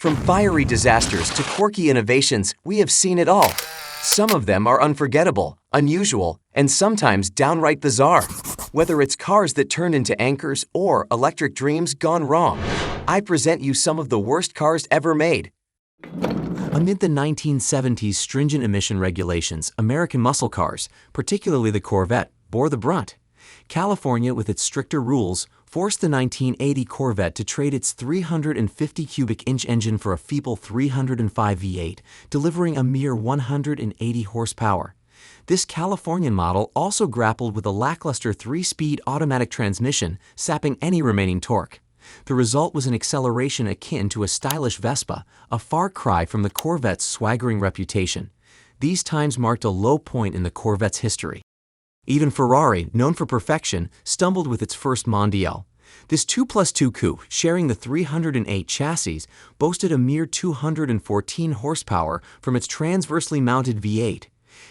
From fiery disasters to quirky innovations, we have seen it all. Some of them are unforgettable, unusual, and sometimes downright bizarre. Whether it's cars that turned into anchors or electric dreams gone wrong, I present you some of the worst cars ever made. Amid the 1970s stringent emission regulations, American muscle cars, particularly the Corvette, bore the brunt. California, with its stricter rules, forced the 1980 Corvette to trade its 350 cubic inch engine for a feeble 305 V8, delivering a mere 180 horsepower. This Californian model also grappled with a lackluster 3-speed automatic transmission, sapping any remaining torque. The result was an acceleration akin to a stylish Vespa, a far cry from the Corvette's swaggering reputation. These times marked a low point in the Corvette's history. Even Ferrari, known for perfection, stumbled with its first Mondial. This 2+2 coupe, sharing the 308 chassis, boasted a mere 214 horsepower from its transversely mounted V8.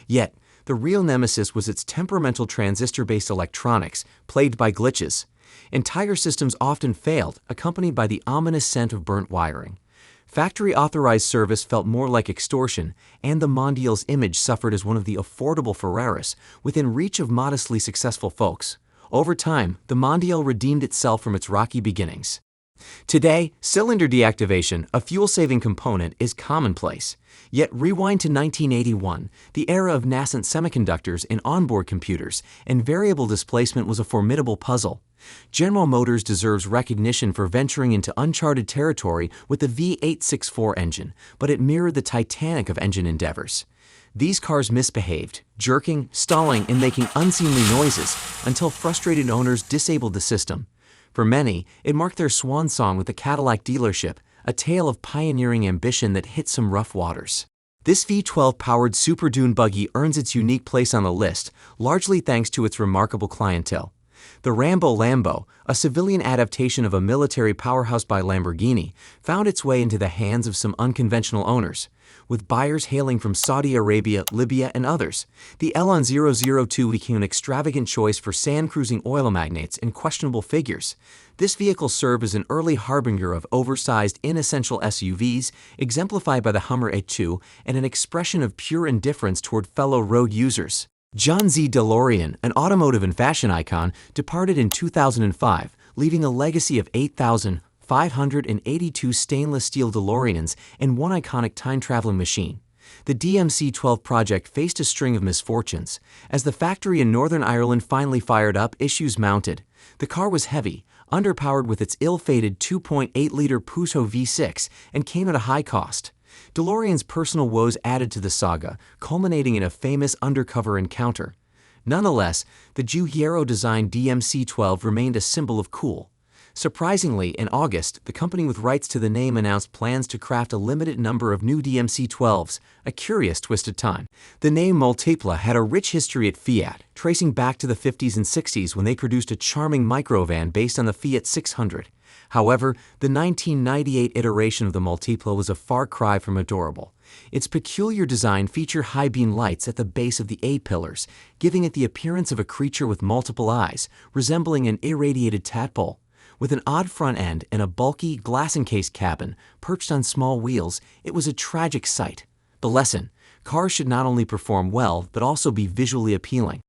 Yet, the real nemesis was its temperamental transistor-based electronics, plagued by glitches. Entire systems often failed, accompanied by the ominous scent of burnt wiring. Factory-authorized service felt more like extortion, and the Mondial's image suffered as one of the affordable Ferraris, within reach of modestly successful folks. Over time, the Mondial redeemed itself from its rocky beginnings. Today, cylinder deactivation, a fuel-saving component, is commonplace. Yet rewind to 1981, the era of nascent semiconductors in onboard computers, and variable displacement was a formidable puzzle. General Motors deserves recognition for venturing into uncharted territory with the V864 engine, but it mirrored the Titanic of engine endeavors. These cars misbehaved, jerking, stalling, and making unseemly noises until frustrated owners disabled the system. For many, it marked their swan song with the Cadillac dealership, a tale of pioneering ambition that hit some rough waters. This V12-powered Super Dune buggy earns its unique place on the list, largely thanks to its remarkable clientele. The Rambo Lambo, a civilian adaptation of a military powerhouse by Lamborghini, found its way into the hands of some unconventional owners. With buyers hailing from Saudi Arabia, Libya, and others, the LM002 became an extravagant choice for sand-cruising oil magnates and questionable figures. This vehicle served as an early harbinger of oversized, inessential SUVs, exemplified by the Hummer H2, and an expression of pure indifference toward fellow road users. John Z. DeLorean, an automotive and fashion icon, departed in 2005, leaving a legacy of 8,582 stainless steel DeLoreans and one iconic time-traveling machine. The DMC-12 project faced a string of misfortunes. As the factory in Northern Ireland finally fired up, issues mounted. The car was heavy, underpowered with its ill-fated 2.8-liter Pinto V6, and came at a high cost. DeLorean's personal woes added to the saga, culminating in a famous undercover encounter. Nonetheless, the Giugiaro-designed DMC-12 remained a symbol of cool. Surprisingly, in August, the company with rights to the name announced plans to craft a limited number of new DMC-12s, a curious twisted time. The name Multipla had a rich history at Fiat, tracing back to the 50s and 60s when they produced a charming microvan based on the Fiat 600. However, the 1998 iteration of the Multipla was a far cry from adorable. Its peculiar design featured high-beam lights at the base of the A-pillars, giving it the appearance of a creature with multiple eyes, resembling an irradiated tadpole. With an odd front end and a bulky, glass-encased cabin perched on small wheels, it was a tragic sight. The lesson: cars should not only perform well, but also be visually appealing.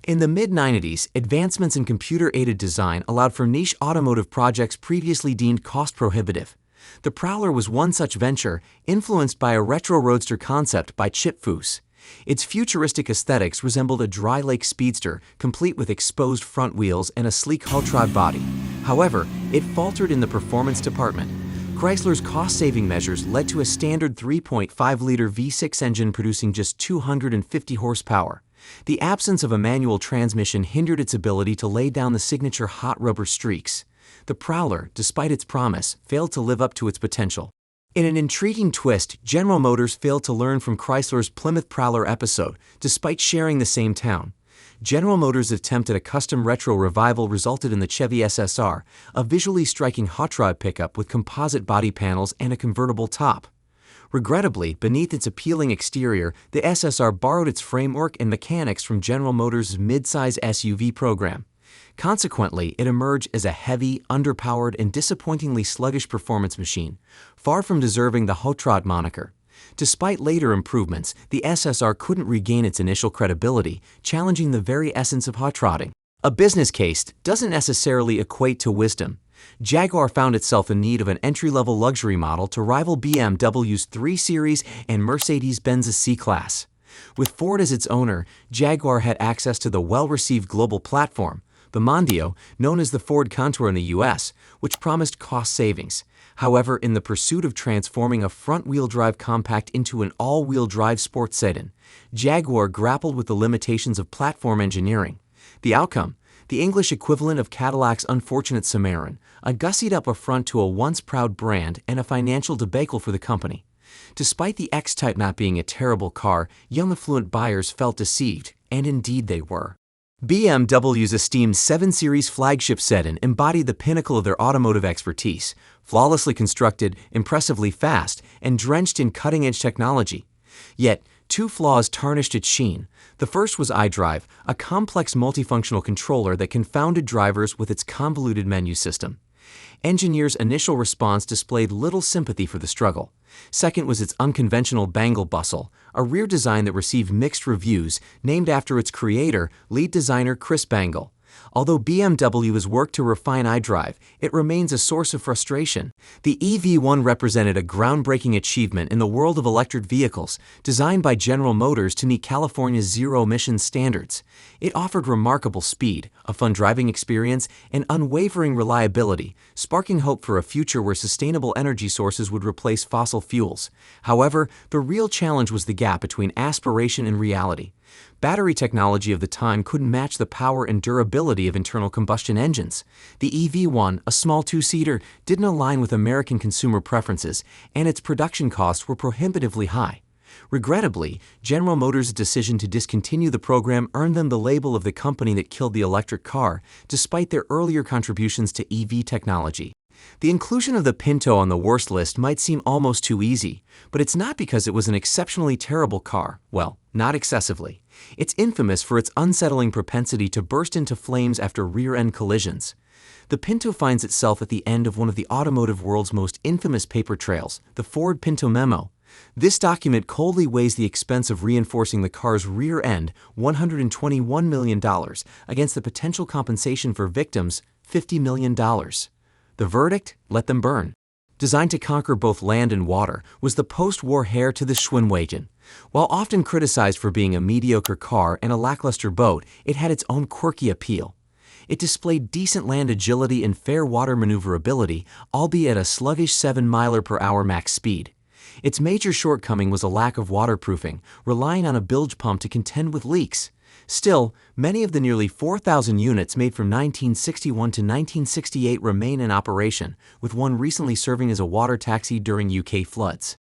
In the mid-90s, advancements in computer-aided design allowed for niche automotive projects previously deemed cost-prohibitive. The Prowler was one such venture, influenced by a retro roadster concept by Chip Foose. Its futuristic aesthetics resembled a dry lake speedster, complete with exposed front wheels and a sleek Hultrod body. However, it faltered in the performance department. Chrysler's cost-saving measures led to a standard 3.5-liter V6 engine producing just 250 horsepower. The absence of a manual transmission hindered its ability to lay down the signature hot rubber streaks. The Prowler, despite its promise, failed to live up to its potential. In an intriguing twist, General Motors failed to learn from Chrysler's Plymouth Prowler episode, despite sharing the same town. General Motors' attempt at a custom retro revival resulted in the Chevy SSR, a visually striking hot rod pickup with composite body panels and a convertible top. Regrettably, beneath its appealing exterior, the SSR borrowed its framework and mechanics from General Motors' mid-size SUV program. Consequently, it emerged as a heavy, underpowered, and disappointingly sluggish performance machine, far from deserving the hot rod moniker. Despite later improvements, the SSR couldn't regain its initial credibility, challenging the very essence of hot rodding. A business case doesn't necessarily equate to wisdom. Jaguar found itself in need of an entry-level luxury model to rival BMW's 3 Series and Mercedes-Benz's C-Class. With Ford as its owner, Jaguar had access to the well-received global platform, the Mondeo, known as the Ford Contour in the US, which promised cost savings. However, in the pursuit of transforming a front-wheel drive compact into an all-wheel drive sports sedan, Jaguar grappled with the limitations of platform engineering. The outcome? The English equivalent of Cadillac's unfortunate Cimarron, a gussied-up affront to a once-proud brand and a financial debacle for the company. Despite the X-Type not being a terrible car, young affluent buyers felt deceived, and indeed they were. BMW's esteemed 7 Series flagship sedan embodied the pinnacle of their automotive expertise, flawlessly constructed, impressively fast, and drenched in cutting-edge technology. Yet, 2 flaws tarnished its sheen. The first was iDrive, a complex multifunctional controller that confounded drivers with its convoluted menu system. Engineers' initial response displayed little sympathy for the struggle. Second was its unconventional bangle bustle, a rear design that received mixed reviews, named after its creator, lead designer Chris Bangle. Although BMW has worked to refine iDrive, it remains a source of frustration. The EV1 represented a groundbreaking achievement in the world of electric vehicles, designed by General Motors to meet California's zero-emission standards. It offered remarkable speed, a fun driving experience, and unwavering reliability, sparking hope for a future where sustainable energy sources would replace fossil fuels. However, the real challenge was the gap between aspiration and reality. Battery technology of the time couldn't match the power and durability of internal combustion engines. The EV1, a small 2-seater, didn't align with American consumer preferences, and its production costs were prohibitively high. Regrettably, General Motors' decision to discontinue the program earned them the label of the company that killed the electric car, despite their earlier contributions to EV technology. The inclusion of the Pinto on the worst list might seem almost too easy, but it's not because it was an exceptionally terrible car. Well, not excessively. It's infamous for its unsettling propensity to burst into flames after rear-end collisions. The Pinto finds itself at the end of one of the automotive world's most infamous paper trails, the Ford Pinto memo. This document coldly weighs the expense of reinforcing the car's rear end, $121 million, against the potential compensation for victims, $50 million. The verdict? Let them burn. Designed to conquer both land and water, was the post-war heir to the Schwimmwagen. While often criticized for being a mediocre car and a lackluster boat, it had its own quirky appeal. It displayed decent land agility and fair water maneuverability, albeit at a sluggish 7-mile-per-hour max speed. Its major shortcoming was a lack of waterproofing, relying on a bilge pump to contend with leaks. Still, many of the nearly 4,000 units made from 1961 to 1968 remain in operation, with one recently serving as a water taxi during UK floods.